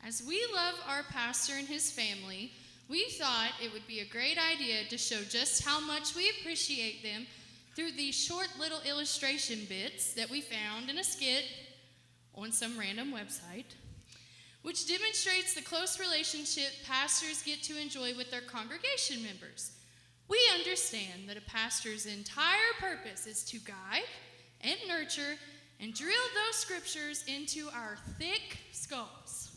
As we love our pastor and his family, we thought it would be a great idea to show just how much we appreciate them through these short little illustration bits that we found in a skit on some random website, which demonstrates the close relationship pastors get to enjoy with their congregation members. We understand that a pastor's entire purpose is to guide and nurture and drill those scriptures into our thick skulls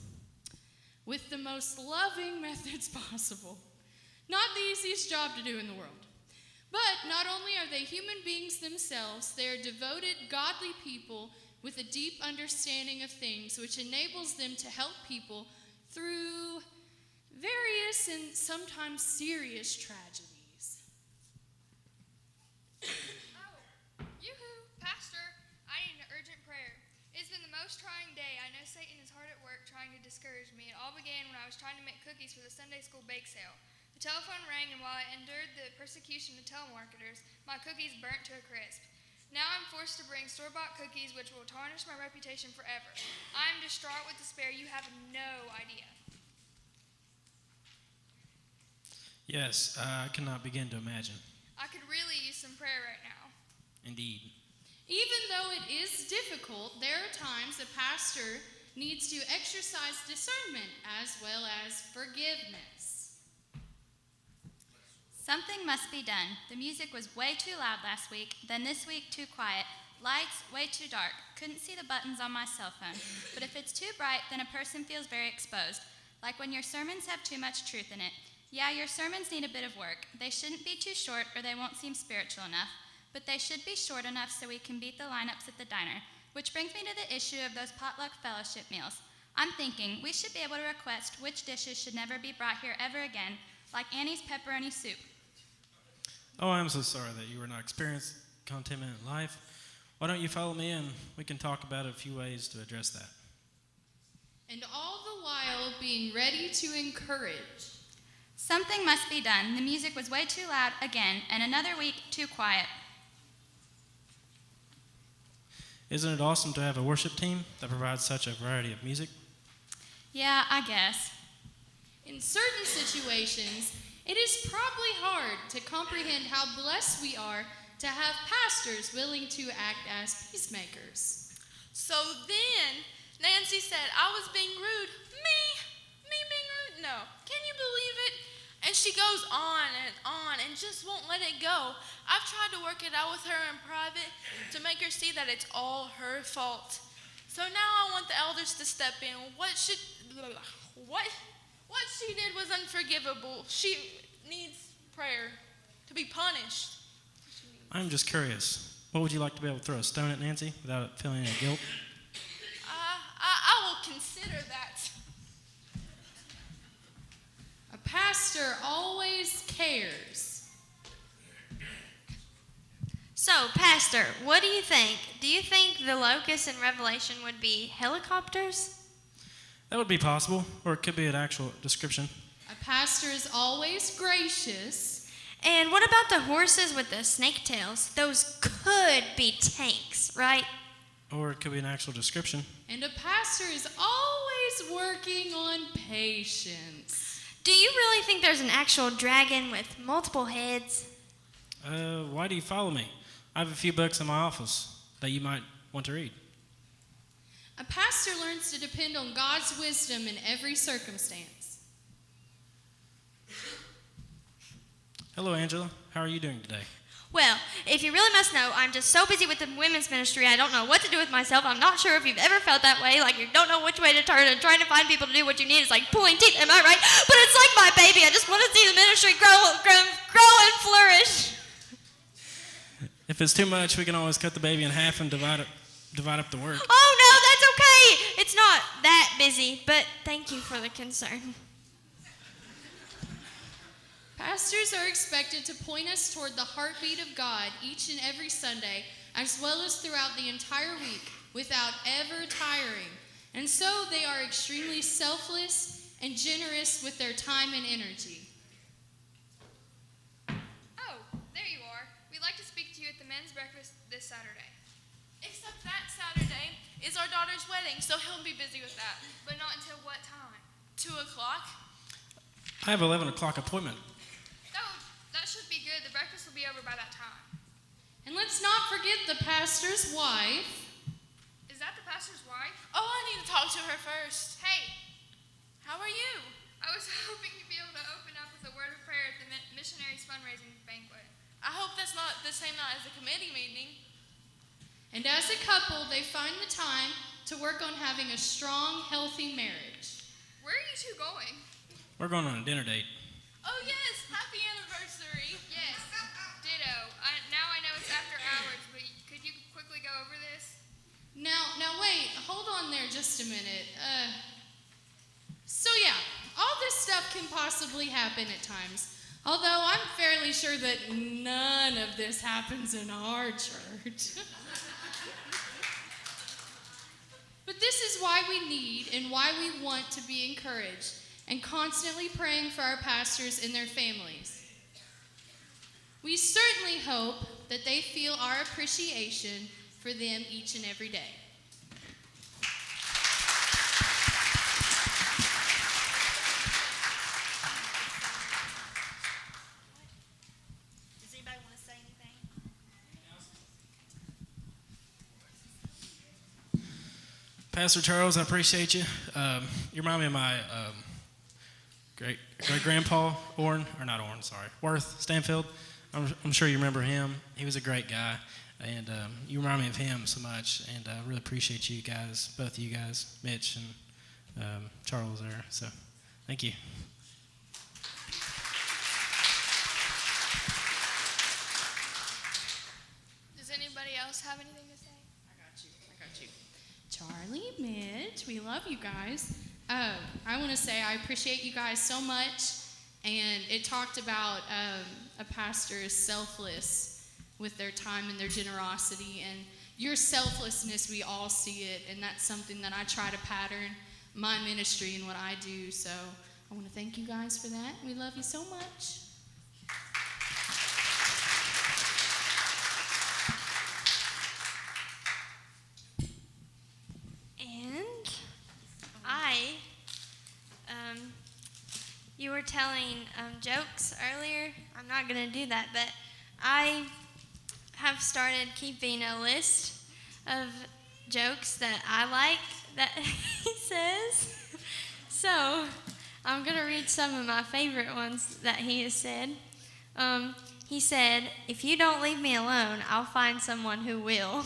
with the most loving methods possible. Not the easiest job to do in the world. But not only are they human beings themselves, they are devoted, godly people with a deep understanding of things, which enables them to help people through various and sometimes serious tragedies. Oh, yoo-hoo, Pastor, I need an urgent prayer. It's been the most trying day. I know Satan is hard at work trying to discourage me. It all began when I was trying to make cookies for the Sunday school bake sale. The telephone rang, and while I endured the persecution of telemarketers, my cookies burnt to a crisp. Now I'm forced to bring store-bought cookies, which will tarnish my reputation forever. I'm distraught with despair. You have no idea. Yes, I cannot begin to imagine. I could really use some prayer right now. Indeed. Even though it is difficult, there are times a pastor needs to exercise discernment as well as forgiveness. Something must be done. The music was way too loud last week, then this week too quiet. Lights way too dark. Couldn't see the buttons on my cell phone. But if it's too bright, then a person feels very exposed. Like when your sermons have too much truth in it. Yeah, your sermons need a bit of work. They shouldn't be too short or they won't seem spiritual enough. But they should be short enough so we can beat the lineups at the diner. Which brings me to the issue of those potluck fellowship meals. I'm thinking we should be able to request which dishes should never be brought here ever again, like Annie's pepperoni soup. Oh, I'm so sorry that you were not experiencing contentment in life. Why don't you follow me and we can talk about a few ways to address that. And all the while being ready to encourage. Something must be done. The music was way too loud again, and another week too quiet. Isn't it awesome to have a worship team that provides such a variety of music? Yeah, I guess. In certain situations, it is probably hard to comprehend how blessed we are to have pastors willing to act as peacemakers. So then, Nancy said I was being rude. Me being rude? No. Can you believe it? And she goes on and just won't let it go. I've tried to work it out with her in private to make her see that it's all her fault. So now I want the elders to step in. What she did was unforgivable. She needs prayer to be punished. I'm just curious. What would you like to be able to throw a stone at Nancy without feeling any guilt? I will consider that. A pastor always cares. So, Pastor, what do you think? Do you think the locusts in Revelation would be helicopters? That would be possible, or it could be an actual description. A pastor is always gracious. And what about the horses with the snake tails? Those could be tanks, right? Or it could be an actual description. And a pastor is always working on patience. Do you really think there's an actual dragon with multiple heads? Why do you follow me? I have a few books in my office that you might want to read. A pastor learns to depend on God's wisdom in every circumstance. Hello, Angela. How are you doing today? Well, if you really must know, I'm just so busy with the women's ministry, I don't know what to do with myself. I'm not sure if you've ever felt that way, like you don't know which way to turn, and trying to find people to do what you need is like pulling teeth, am I right? But it's like my baby. I just want to see the ministry grow and flourish. If it's too much, we can always cut the baby in half and divide up the work. Oh, no, that's okay. It's not that busy, but thank you for the concern. Pastors are expected to point us toward the heartbeat of God each and every Sunday, as well as throughout the entire week, without ever tiring. And so they are extremely selfless and generous with their time and energy. Oh, there you are. We'd like to speak to you at the men's breakfast this Saturday. Except that Saturday is our daughter's wedding, so he'll be busy with that. But not until what time? o'clock? I have 11 o'clock appointment. That should be good. The breakfast will be over by that time. And let's not forget the pastor's wife. Is that the pastor's wife? Oh, I need to talk to her first. Hey, How are you? I was hoping you'd be able to open up with a word of prayer at the missionaries fundraising banquet. I hope that's not the same night as the committee meeting. And as a couple, they find the time to work on having a strong, healthy marriage. Where are you two going? We're going on a dinner date. Oh, yes. Happy anniversary. Yes, ditto. Now I know it's after hours, but could you quickly go over this? Now wait, hold on there just a minute. So yeah, all this stuff can possibly happen at times. Although I'm fairly sure that none of this happens in our church. But this is why we need and why we want to be encouraged and constantly praying for our pastors and their families. We certainly hope that they feel our appreciation for them each and every day. Does anybody want to say anything? Pastor Charles, I appreciate you. You remind me of my great grandpa Worth Stanfield. I'm sure you remember him. He was a great guy, and you remind me of him so much. And I really appreciate you guys, both of you guys, Mitch and Charles there. So, thank you. Does anybody else have anything to say? I got you. Charlie, Mitch, we love you guys. I want to say I appreciate you guys so much. And it talked about a pastor is selfless with their time and their generosity. And your selflessness, we all see it. And that's something that I try to pattern my ministry and what I do. So I want to thank you guys for that. We love you so much. And you were telling jokes earlier. I'm not going to do that, but I have started keeping a list of jokes that I like that he says. So I'm going to read some of my favorite ones that he has said. He said, "If you don't leave me alone, I'll find someone who will."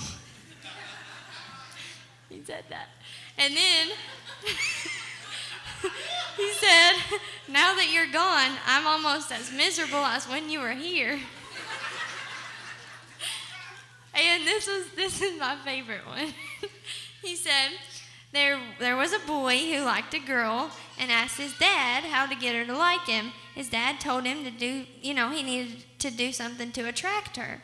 He said that. And then he said, "Now that you're gone, I'm almost as miserable as when you were here." And this is my favorite one. He said, there was a boy who liked a girl and asked his dad how to get her to like him. His dad told him he needed to do something to attract her.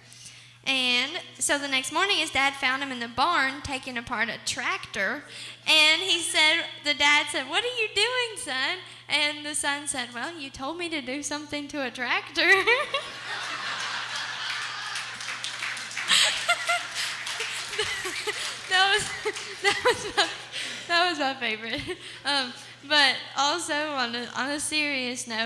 And so the next morning, his dad found him in the barn taking apart a tractor. And the dad said, "What are you doing, son?" And the son said, "Well, you told me to do something to a tractor." that was my favorite. But also on a serious note,